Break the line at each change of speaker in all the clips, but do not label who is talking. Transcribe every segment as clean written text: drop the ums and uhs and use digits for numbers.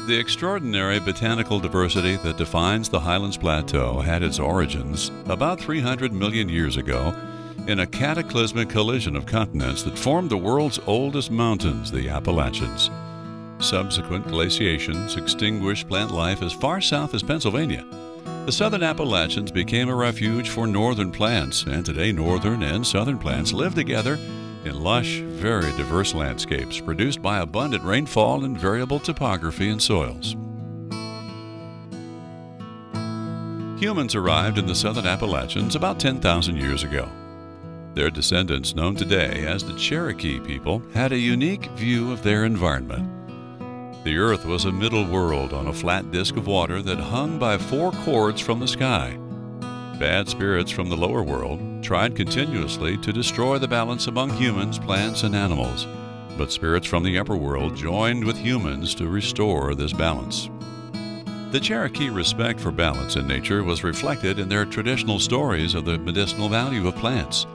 The extraordinary botanical diversity that defines the Highlands Plateau had its origins about 300 million years ago in a cataclysmic collision of continents that formed the world's oldest mountains, the Appalachians. Subsequent glaciations extinguished plant life as far south as Pennsylvania. The southern Appalachians became a refuge for northern plants, and today northern and southern plants live together in lush, very diverse landscapes produced by abundant rainfall and variable topography and soils. Humans arrived in the southern Appalachians about 10,000 years ago. Their descendants, known today as the Cherokee people, had a unique view of their environment. The earth was a middle world on a flat disk of water that hung by 4 cords from the sky. Bad spirits from the lower world tried continuously to destroy the balance among humans, plants, and animals, but spirits from the upper world joined with humans to restore this balance. The Cherokee respect for balance in nature was reflected in their traditional stories of the medicinal value of plants,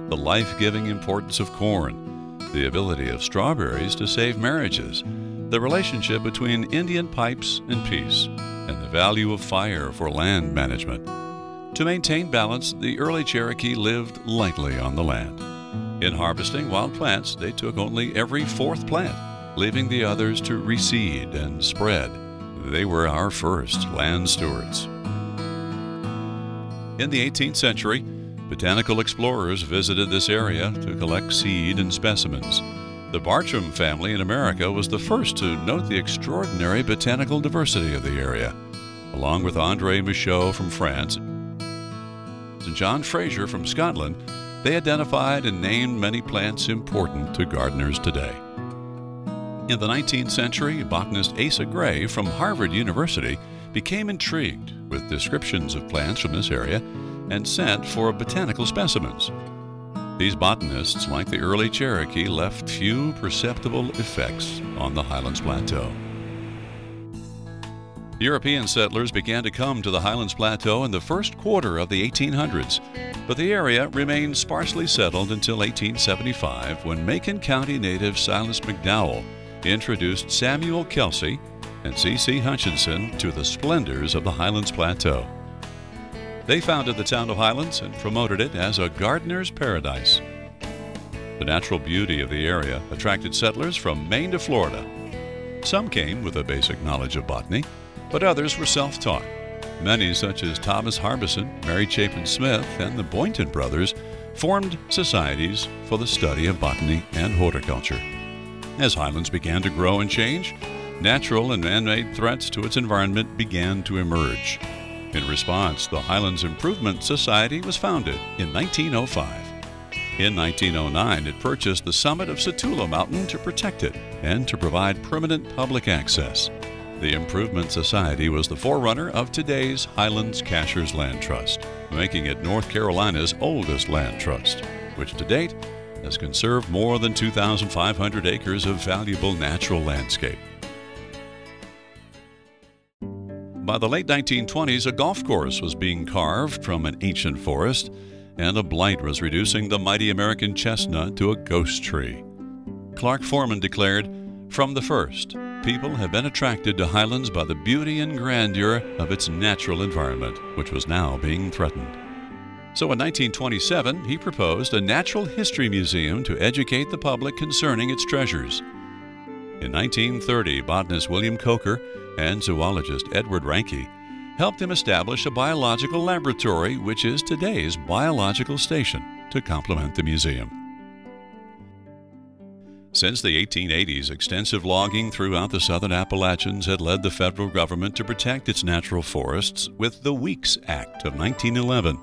the life-giving importance of corn, the ability of strawberries to save marriages, the relationship between Indian pipes and peace, and the value of fire for land management. To maintain balance, the early Cherokee lived lightly on the land. In harvesting wild plants, they took only every 4th plant, leaving the others to reseed and spread. They were our first land stewards. In the 18th century, botanical explorers visited this area to collect seed and specimens. The Bartram family in America was the first to note the extraordinary botanical diversity of the area. Along with André Michaux from France and John Fraser from Scotland, they identified and named many plants important to gardeners today. In the 19th century, botanist Asa Gray from Harvard University became intrigued with descriptions of plants from this area and sent for botanical specimens. These botanists, like the early Cherokee, left few perceptible effects on the Highlands Plateau. European settlers began to come to the Highlands Plateau in the first quarter of the 1800s, but the area remained sparsely settled until 1875, when Macon County native Silas McDowell introduced Samuel Kelsey and C.C. Hutchinson to the splendors of the Highlands Plateau. They founded the town of Highlands and promoted it as a gardener's paradise. The natural beauty of the area attracted settlers from Maine to Florida. Some came with a basic knowledge of botany, but others were self-taught. Many, such as Thomas Harbison, Mary Chapin Smith, and the Boynton brothers, formed societies for the study of botany and horticulture. As Highlands began to grow and change, natural and man-made threats to its environment began to emerge. In response, the Highlands Improvement Society was founded in 1905. In 1909, it purchased the summit of Satula Mountain to protect it and to provide permanent public access. The Improvement Society was the forerunner of today's Highlands Cashers Land Trust, making it North Carolina's oldest land trust, which to date has conserved more than 2,500 acres of valuable natural landscape. By the late 1920s, a golf course was being carved from an ancient forest, and a blight was reducing the mighty American chestnut to a ghost tree. Clark Foreman declared, "From the first, people have been attracted to Highlands by the beauty and grandeur of its natural environment, which was now being threatened." So in 1927, he proposed a natural history museum to educate the public concerning its treasures. In 1930, botanist William Coker and zoologist Edward Ranke helped him establish a biological laboratory, which is today's biological station, to complement the museum. Since the 1880s, extensive logging throughout the southern Appalachians had led the federal government to protect its natural forests with the Weeks Act of 1911.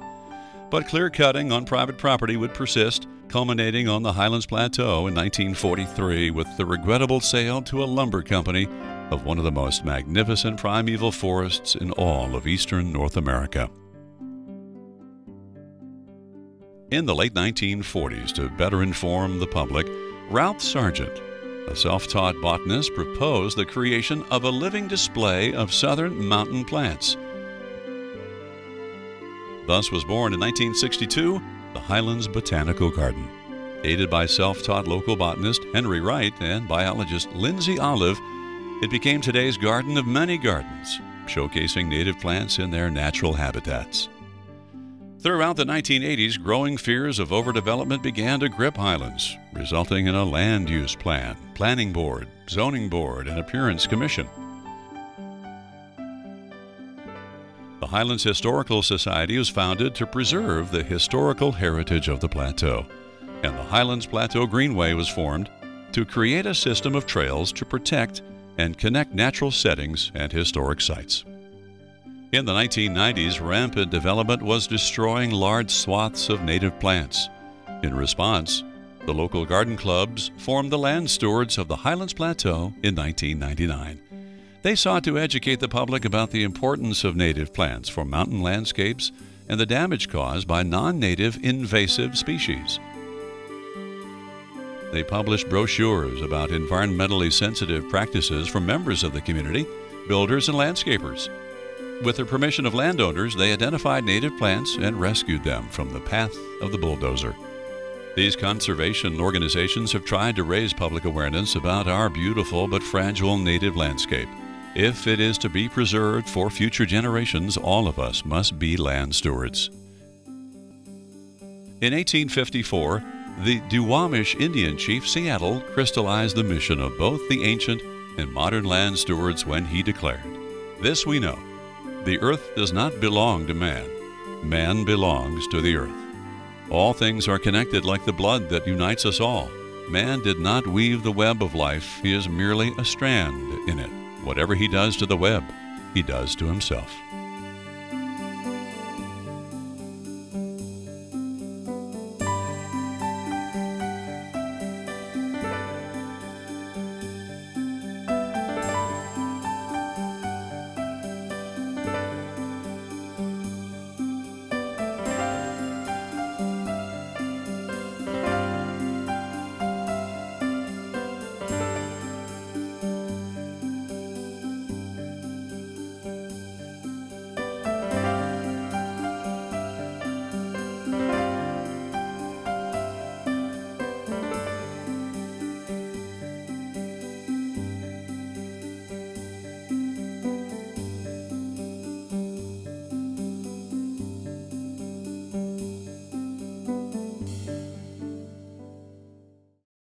But clear-cutting on private property would persist, culminating on the Highlands Plateau in 1943 with the regrettable sale to a lumber company of one of the most magnificent primeval forests in all of eastern North America. In the late 1940s, to better inform the public, Ralph Sargent, a self-taught botanist, proposed the creation of a living display of southern mountain plants. Thus was born in 1962 the Highlands Botanical Garden. Aided by self-taught local botanist Henry Wright and biologist Lindsay Olive, It became today's garden of many gardens, showcasing native plants in their natural habitats. Throughout the 1980s, growing fears of overdevelopment began to grip Highlands, resulting in a land use plan, planning board, zoning board, and appearance commission. The Highlands Historical Society was founded to preserve the historical heritage of the plateau, and the Highlands Plateau Greenway was formed to create a system of trails to protect and connect natural settings and historic sites. In the 1990s, rampant development was destroying large swaths of native plants. In response, the local garden clubs formed the Land Stewards of the Highlands Plateau in 1999. They sought to educate the public about the importance of native plants for mountain landscapes and the damage caused by non-native invasive species. They published brochures about environmentally sensitive practices from members of the community, builders, and landscapers. With the permission of landowners, they identified native plants and rescued them from the path of the bulldozer. These conservation organizations have tried to raise public awareness about our beautiful but fragile native landscape. If it is to be preserved for future generations, all of us must be land stewards. In 1854, the Duwamish Indian chief Seattle crystallized the mission of both the ancient and modern land stewards when he declared, "This we know, the earth does not belong to man. Man belongs to the earth. All things are connected like the blood that unites us all. Man did not weave the web of life. He is merely a strand in it. Whatever he does to the web, he does to himself."